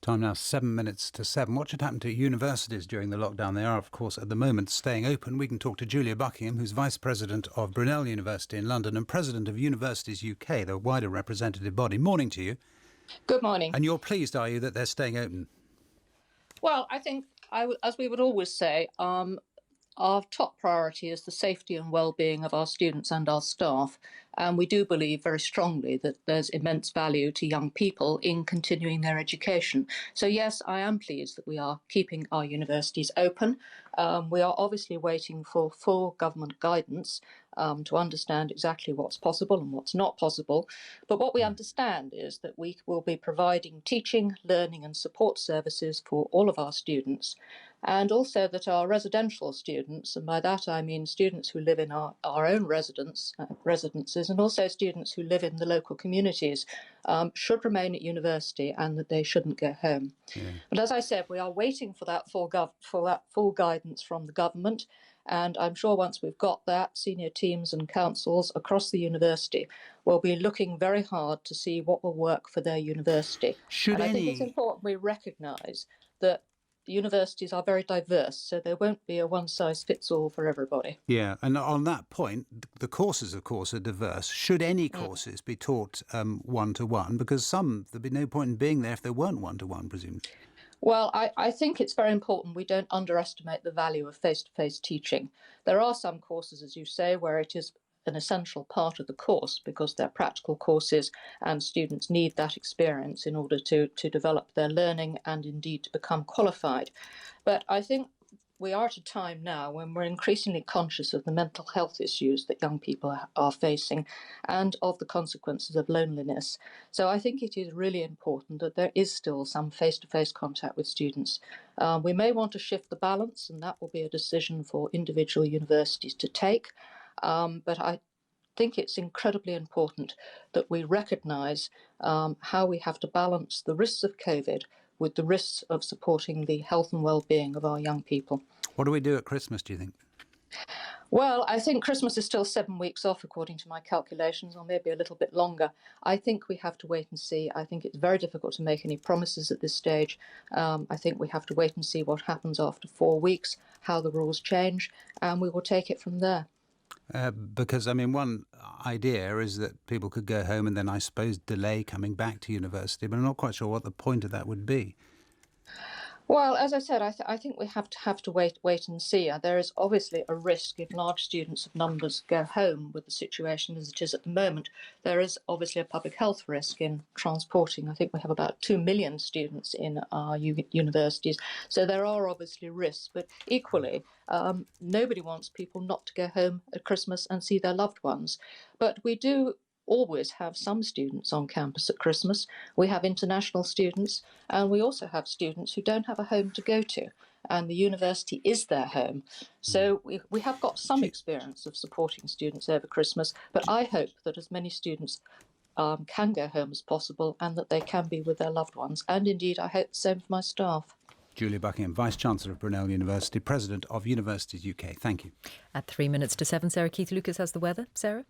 Time now 7 minutes to 7. What should happen to universities during the lockdown? They are, of course, at the moment staying open. We can talk to Julia Buckingham, who's Vice President of Brunel University in London and President of Universities UK, the wider representative body. Morning to you. Good morning. And you're pleased, are you, that they're staying open? Well, I think, as we would always say, our top priority is the safety and well-being of our students and our staff. And we do believe very strongly that there's immense value to young people in continuing their education. So yes, I am pleased that we are keeping our universities open. We are obviously waiting for full government guidance to understand exactly what's possible and what's not possible. But what we understand is that we will be providing teaching, learning and support services for all of our students, and also that our residential students, and by that I mean students who live in our own residences, and also students who live in the local communities, should remain at university and that they shouldn't go home. Yeah. But as I said, we are waiting for that full guidance from the government. And I'm sure once we've got that, senior teams and councils across the university will be looking very hard to see what will work for their university. I think it's important we recognise that the universities are very diverse, so there won't be a one-size-fits-all for everybody. Yeah, and on that point, the courses, of course, are diverse. Should any courses be taught one-to-one? Because there'd be no point in being there if they weren't one-to-one, presumably. Well, I think it's very important we don't underestimate the value of face-to-face teaching. There are some courses, as you say, where it is an essential part of the course because they're practical courses and students need that experience in order to develop their learning and indeed to become qualified. But I think we are at a time now when we're increasingly conscious of the mental health issues that young people are facing and of the consequences of loneliness. So I think it is really important that there is still some face-to-face contact with students. We may want to shift the balance, and that will be a decision for individual universities to take. But I think it's incredibly important that we recognise how we have to balance the risks of COVID with the risks of supporting the health and well-being of our young people. What do we do at Christmas, do you think? Well, I think Christmas is still 7 weeks off, according to my calculations, or maybe a little bit longer. I think we have to wait and see. I think it's very difficult to make any promises at this stage. I think we have to wait and see what happens after 4 weeks, how the rules change, and we will take it from there. Because, I mean, one idea is that people could go home and then, I suppose, delay coming back to university, but I'm not quite sure what the point of that would be. Well, as I said, I think we have to wait and see. There is obviously a risk if large students of numbers go home with the situation as it is at the moment. There is obviously a public health risk in transporting. I think we have about 2 million students in our universities. So there are obviously risks, but equally, nobody wants people not to go home at Christmas and see their loved ones. But we do always have some students on campus at Christmas. We have international students, and we also have students who don't have a home to go to, and the university is their home. So we have got some experience of supporting students over Christmas, but I hope that as many students can go home as possible and that they can be with their loved ones. And indeed, I hope the same for my staff. Julia Buckingham, Vice-Chancellor of Brunel University, President of Universities UK. Thank you. At 7:03, Sarah Keith Lucas has the weather. Sarah?